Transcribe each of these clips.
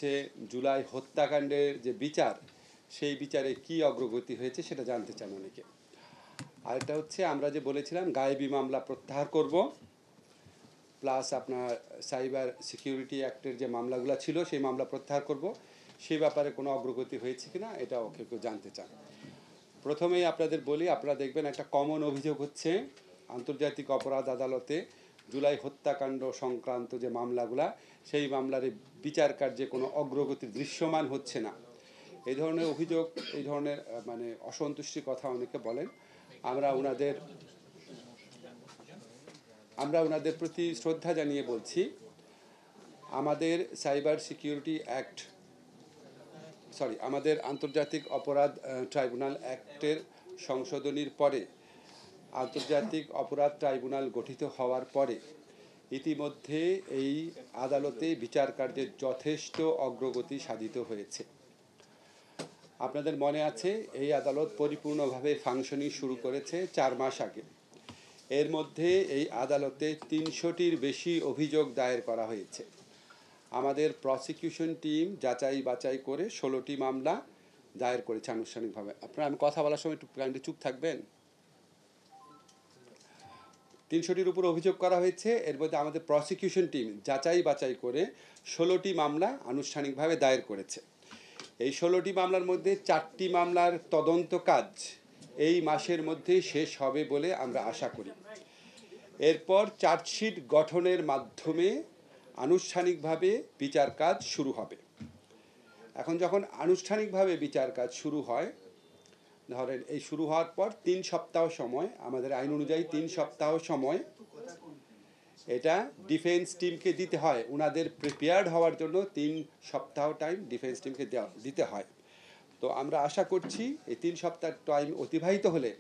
হচ্ছে জুলাই হত্যাকাণ্ডের যে বিচার, সেই বিচারে কি অগ্রগতি হয়েছে সেটা জানতে চান অনেকে। আর এটা হচ্ছে আমরা যে বলেছিলাম গায়েবী মামলা প্রত্যাহার করব, প্লাস আপনার সাইবার সিকিউরিটি অ্যাক্টের যে মামলাগুলো ছিল সেই মামলা প্রত্যাহার করব, সেই ব্যাপারে কোনো অগ্রগতি হয়েছে কিনা এটাও কেউ জানতে চান। প্রথমেই আপনাদের বলি, আপনারা দেখবেন একটা কমন অভিযোগ হচ্ছে আন্তর্জাতিক অপরাধ আদালতে জুলাই হত্যাকাণ্ড সংক্রান্ত যে মামলাগুলা, সেই মামলার বিচার কার্যে কোনো অগ্রগতি দৃশ্যমান হচ্ছে না। এই ধরনের অভিযোগ, এই ধরনের মানে অসন্তুষ্টির কথা অনেকে বলেন। আমরা ওনাদের প্রতি শ্রদ্ধা জানিয়ে বলছি, আমাদের সাইবার সিকিউরিটি অ্যাক্ট আমাদের আন্তর্জাতিক অপরাধ ট্রাইব্যুনাল অ্যাক্টের সংশোধনীর পরে, আন্তর্জাতিক অপরাধ ট্রাইব্যুনাল গঠিত হওয়ার পরে ইতিমধ্যে এই আদালতে বিচার কার্যের যথেষ্ট অগ্রগতি সাধিত হয়েছে। আপনাদের মনে আছে এই আদালত পরিপূর্ণভাবে ফাংশনিং শুরু করেছে 4 মাস আগে। এর মধ্যে এই আদালতে 300টির বেশি অভিযোগ দায়ের করা হয়েছে। আমাদের প্রসিকিউশন টিম যাচাই বাছাই করে 16টি মামলা দায়ের করেছে আনুষ্ঠানিকভাবে। আপনারা আমি কথা বলার সময় একটু কাইন্ডলি চুপ থাকবেন। 300টির উপর অভিযোগ করা হয়েছে। এর মধ্যে আমাদের প্রসিকিউশন টিম যাচাই বাছাই করে 16টি মামলা আনুষ্ঠানিকভাবে দায়ের করেছে। এই 16টি মামলার মধ্যে 4টি মামলার তদন্ত কাজ এই মাসের মধ্যেই শেষ হবে বলে আমরা আশা করি। এরপর চার্জশিট গঠনের মাধ্যমে আনুষ্ঠানিকভাবে বিচার কাজ শুরু হবে। এখন যখন আনুষ্ঠানিকভাবে বিচার কাজ শুরু হয়, ধরেন এই শুরু হওয়ার পর 3 সপ্তাহ সময়, আমাদের আইন অনুযায়ী 3 সপ্তাহ সময় এটা ডিফেন্স টিমকে দিতে হয়। ওনাদের প্রিপেয়ার্ড হওয়ার জন্য 3 সপ্তাহ টাইম ডিফেন্স টিমকে দিতে হয়। তো আমরা আশা করছি এই 3 সপ্তাহ টাইম অতিবাহিত হলে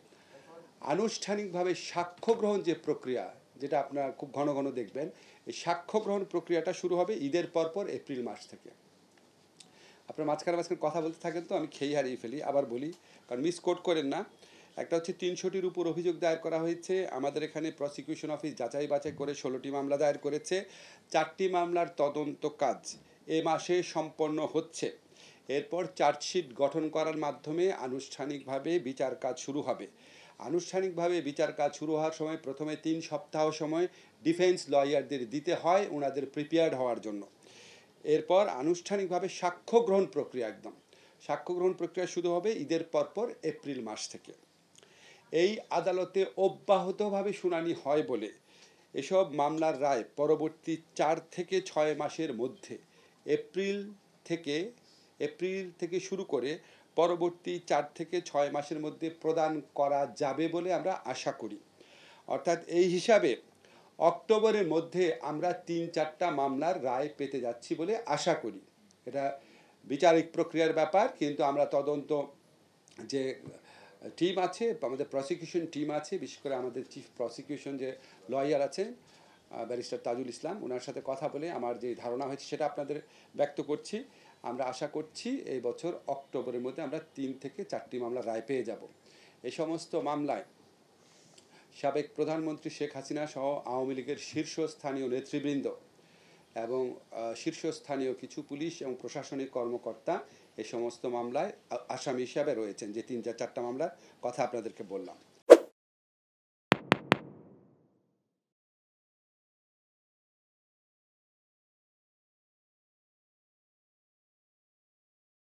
আনুষ্ঠানিকভাবে সাক্ষ্য গ্রহণ যে প্রক্রিয়া, যেটা আপনারা খুব ঘন ঘন দেখবেন, এই সাক্ষ্য গ্রহণ প্রক্রিয়াটা শুরু হবে ঈদের পরপর এপ্রিল মাস থেকে। আপনার মাঝখানে কথা বলতে থাকেন তো আমি খেয়ে হারিয়ে ফেলি, আবার বলি কারণ মিসকোট করেন না। একটা হচ্ছে 300টির উপর অভিযোগ দায়ের করা হয়েছে। আমাদের এখানে প্রসিকিউশন অফিস যাচাই বাছাই করে 16টি মামলা দায়ের করেছে। 4টি মামলার তদন্ত কাজ এ মাসে সম্পন্ন হচ্ছে। এরপর চার্জশিট গঠন করার মাধ্যমে আনুষ্ঠানিকভাবে বিচার কাজ শুরু হবে। আনুষ্ঠানিকভাবে বিচার কাজ শুরু হওয়ার সময় প্রথমে 3 সপ্তাহ সময় ডিফেন্স লয়ারদের দিতে হয় ওনাদের প্রিপেয়ার্ড হওয়ার জন্য। এরপর আনুষ্ঠানিকভাবে সাক্ষ্য গ্রহণ প্রক্রিয়া, সাক্ষ্য গ্রহণ প্রক্রিয়া শুরু হবে ঈদের পরপর এপ্রিল মাস থেকে। এই আদালতে অব্যাহতভাবে শুনানি হয় বলে এসব মামলার রায় পরবর্তী 4 থেকে 6 মাসের মধ্যে এপ্রিল থেকে শুরু করে পরবর্তী 4 থেকে 6 মাসের মধ্যে প্রদান করা যাবে বলে আমরা আশা করি। অর্থাৎ এই হিসাবে অক্টোবরের মধ্যে আমরা 3-4টা মামলার রায় পেতে যাচ্ছি বলে আশা করি। এটা বিচারিক প্রক্রিয়ার ব্যাপার, কিন্তু আমরা তদন্ত যে টিম আছে, আমাদের প্রসিকিউশন টিম আছে, বিশেষ করে আমাদের চিফ প্রসিকিউশন যে লয়ার আছেন ব্যারিস্টার তাজুল ইসলাম, ওনার সাথে কথা বলে আমার যে ধারণা হয়েছে সেটা আপনাদের ব্যক্ত করছি। আমরা আশা করছি এই বছর অক্টোবরের মধ্যে আমরা 3 থেকে 4টি মামলার রায় পেয়ে যাব। এই সমস্ত মামলায় সাবেক প্রধানমন্ত্রী শেখ হাসিনা সহ আওয়ামী লীগের শীর্ষস্থানীয় নেতৃবৃন্দ এবং শীর্ষস্থানীয় কিছু পুলিশ এবং প্রশাসনিক কর্মকর্তা এই সমস্ত মামলায় আসামি হিসাবে রয়েছেন, যে 3-4টা মামলার কথা আপনাদেরকে বললাম।